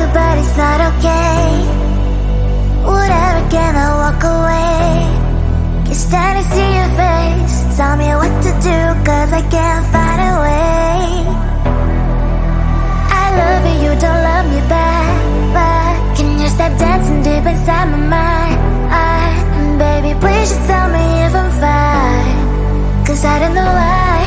it, but it's not okay. Whatever, can I walk away? Can't stand to see your face. Tell me what to do, cause I can't find a way. I love you, you don't love me back, but can you stop dancing deep inside my mind? Baby, please just tell me if I'm fine, cause I don't know why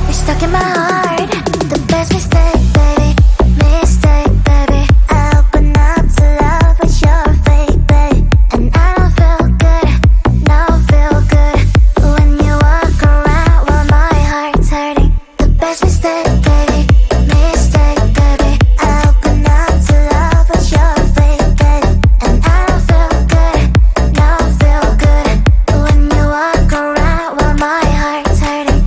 you're stuck in my heart. The best mistake, baby, mistake, baby. I open up to love, but you're fake, baby. And I don't feel good, no feel good when you walk around while my heart's hurting. The best mistake, baby, mistake, baby. I open up to love, but you're fake, baby. And I don't feel good, no feel good when you walk around while my heart's hurting.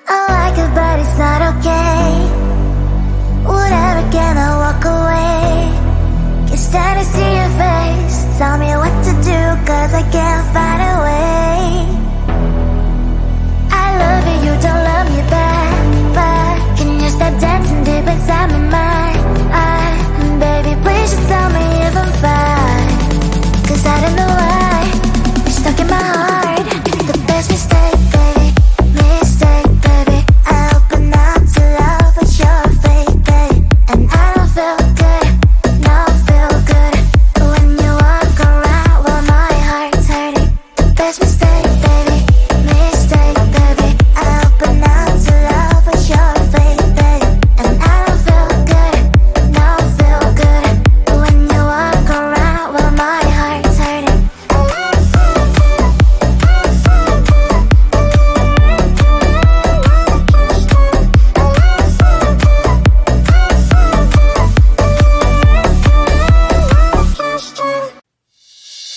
I like it, but it's not okay. Whatever, can I walk away? Can't stand to see your face. Tell me what to do, cause I can't find a way. I love you, you don't love me back, but can you stop dancing deep inside my mind? Baby, please just tell me if I'm fine, cause I don't know why you're stuck in my heart. The best mistake, baby, mistake, baby. I open up to love, but you're fake, baby. And I don't feel good, no feel good when you walk around while my heart's hurting. The best mistake, baby, mistake, baby. I open up to love, but you're fake, baby. And I don't feel good, no feel good when you walk around while my heart's hurting.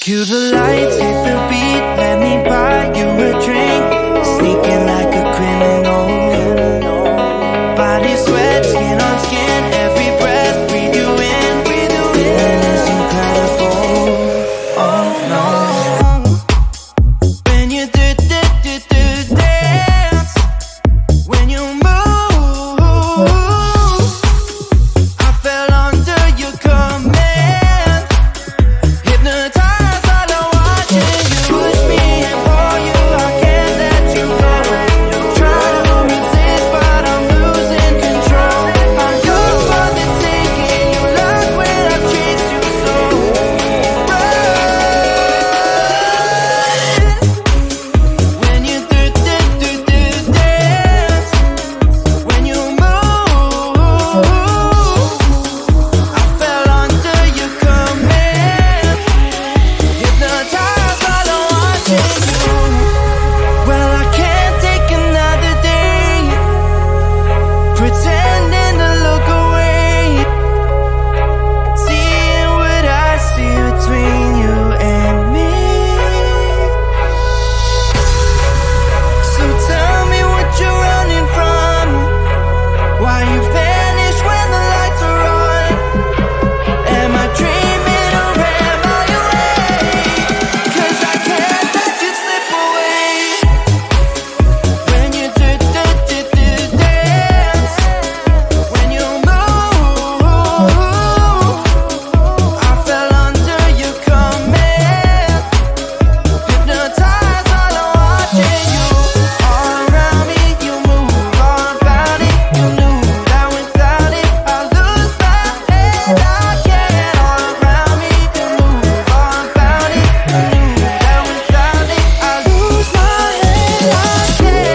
Cue the lights, hit the beat, let me buy you a drink. Sneaking like a criminal. Body sweat, skin on skin, every breath, breathe you in. Feeling is incredible. Oh no. When you do dance, when you move, I fell under your command. Hypnotized by the watching you push me and pull you. I can't let you go. Try to resist, but I'm losing control. I'm yours for the taking. You love when I chase you so. Run. When you do dance, when you move, I fell under your command. Hypnotized by the watching you. Well, I can't take another day pretending to look away, seeing what I see between you and me. So tell me what you're running from, why you vanish when the lights are on. Am I dreaming or am I awake? Cause I can't let you slip away. When you do dance, when you move, I fell under your command. Hypnotized while I'm watching you. All around me, you move, all about it. You knew that without it, I lose my head. I can't. All around me, you move, all about it. You knew that without it, I lose my head. I can't.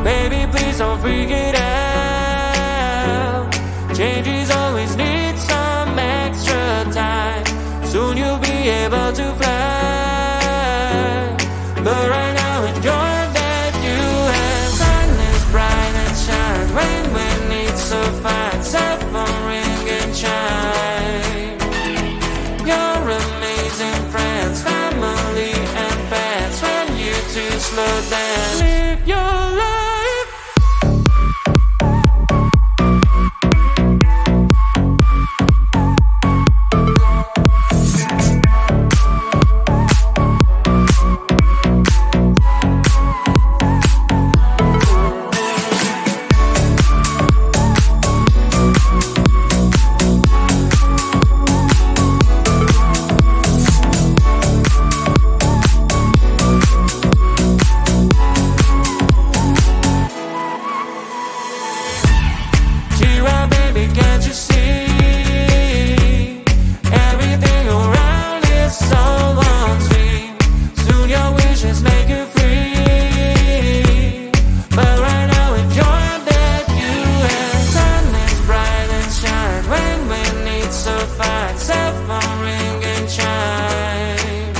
Baby, please don't freak it out. Changes always need some action. able to fly. But right now enjoy that you have. Sun is bright and shine, rain when it's so fine. Cell phone ring and chime. Your amazing friends, family and pets. When you two slow down, live your life. Can't you see? Everything around is so on stream. Soon your wishes make you free. But right now enjoy that you have. Sun is bright and shine, rain when it's so fine. Cell phone ring and chime.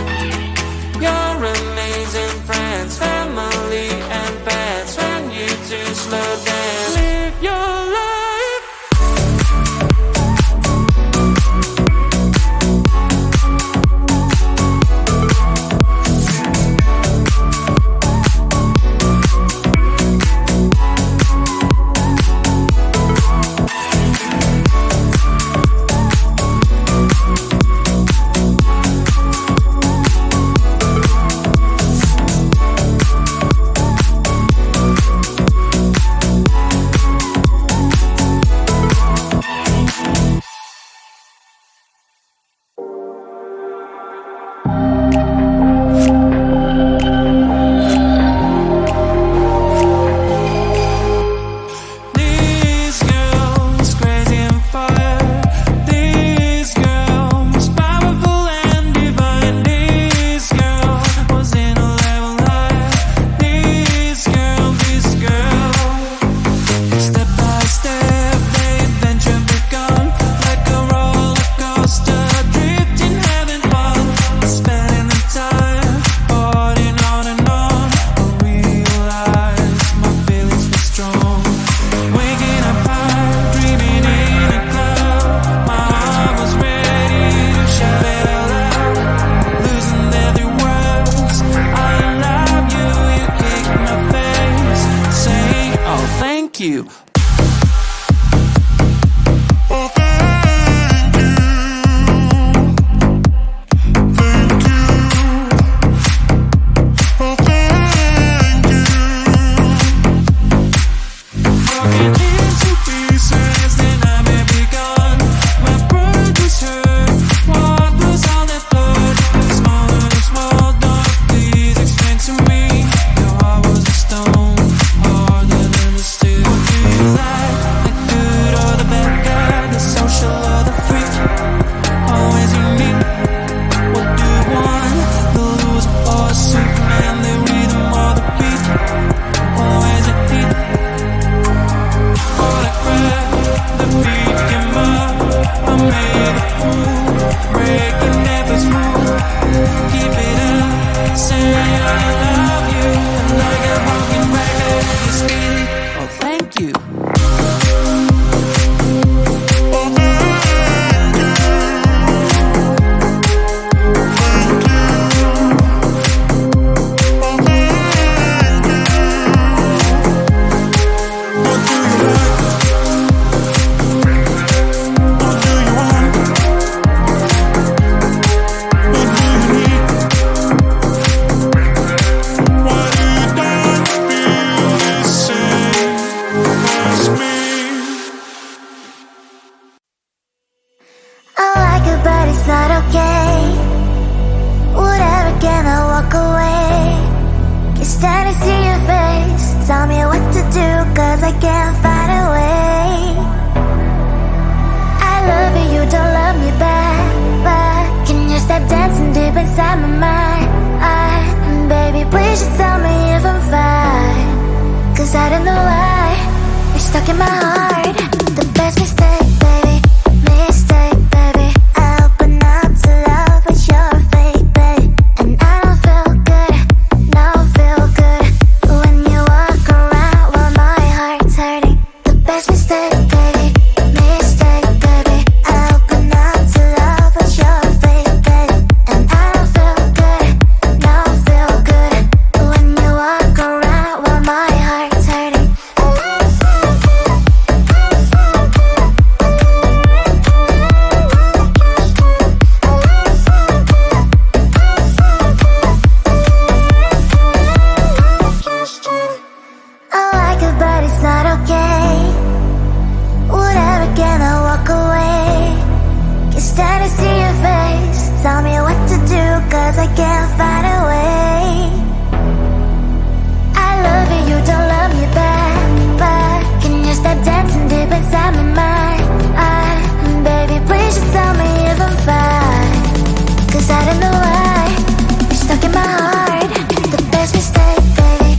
Your amazing friends, family and pets. When you two slow down, live your life. You. I can't find a way. I love you, you don't love me back. But can you stop dancing deep inside my mind? Baby, please just tell me if I'm fine. Cause I don't know why you're stuck in my heart. The best mistake, baby, mistake, baby. I open up to love with your I can't find a way. I love you, you don't love me back, but can you stop dancing deep inside my mind? Baby, please just tell me if I'm fine, 'cause I don't know why you're stuck in my heart. The best mistake, baby,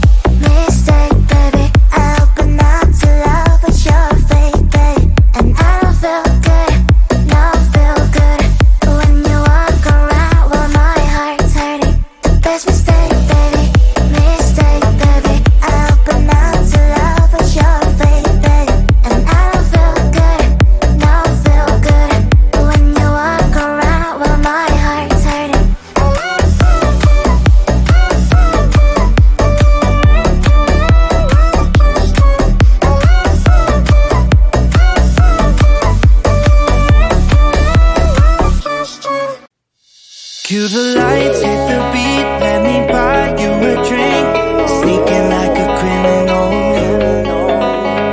mistake, baby. I open up to love, but you're fake, baby. And I don't feel good, no, feel good when you walk around while my heart's hurting. The best mistake, baby, mistake, baby. I open up to love, but you're fake, baby. And I don't feel good, no, feel good when you walk around while my heart's hurting. Cue the lights, hit the beat, let me buy you a drink. Sneaking like a criminal.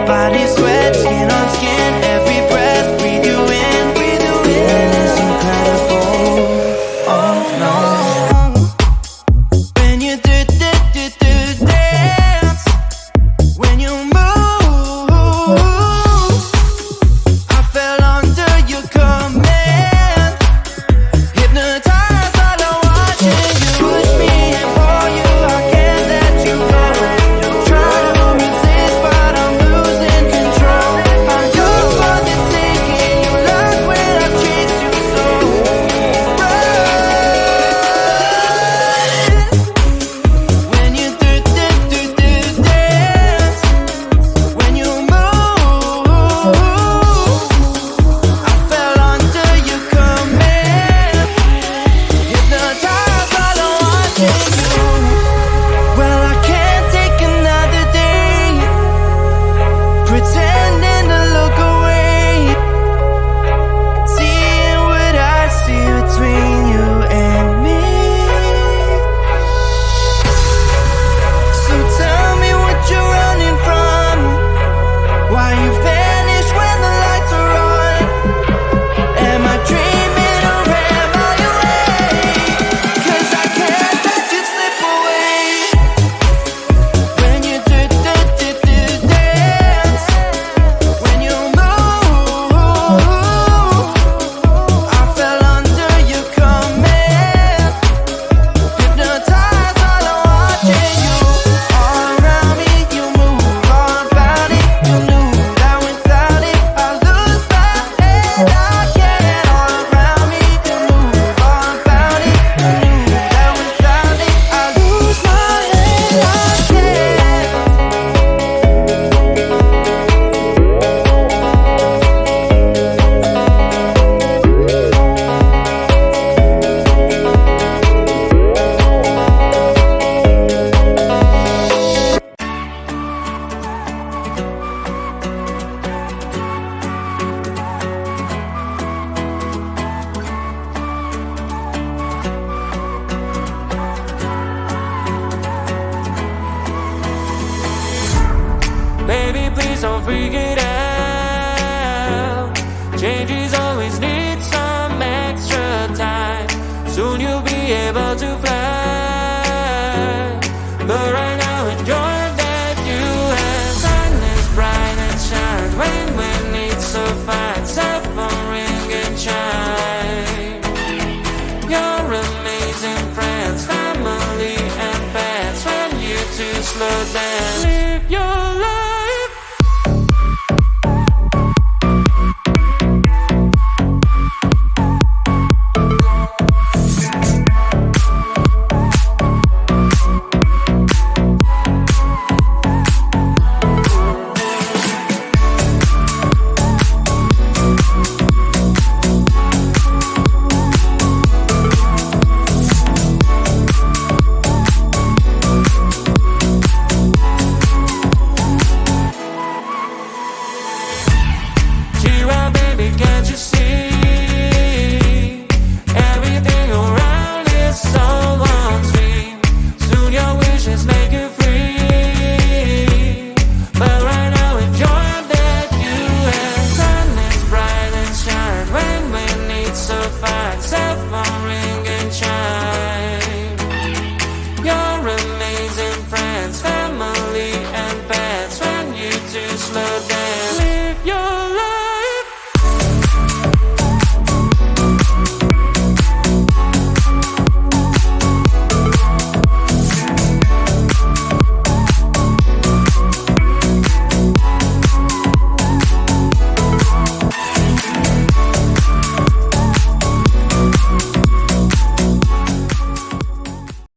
Body sweat, skin on skin, every breath, breathe you in. Feeling is incredible. Oh no. When you do dance, when you move, I fell under your command. Hypnotized, all I'm watching you. Push me and pull you, I can't let you go. Try to resist, but I'm losing control. I'm yours for the taking. You love when I chase you so. When you do dance, when you move, I fell under your command. Hypnotized, all I'm watching you. Well, I can't take another day pretending to look away, seeing what I see between you and me. So tell me what you're running from, why you vanish when the lights are on. Am I dreaming or am I awake? 'Cause I can't let you slip away. When you do dance, when you move, I fell under your command. Hypnotized, all I'm watching you. All around me, you move, all about it. You knew that without it, I lose my head. I can't. All around me, you move, all about it. You knew that without it, I lose my head. I can't. Baby, please don't freak it out. Change is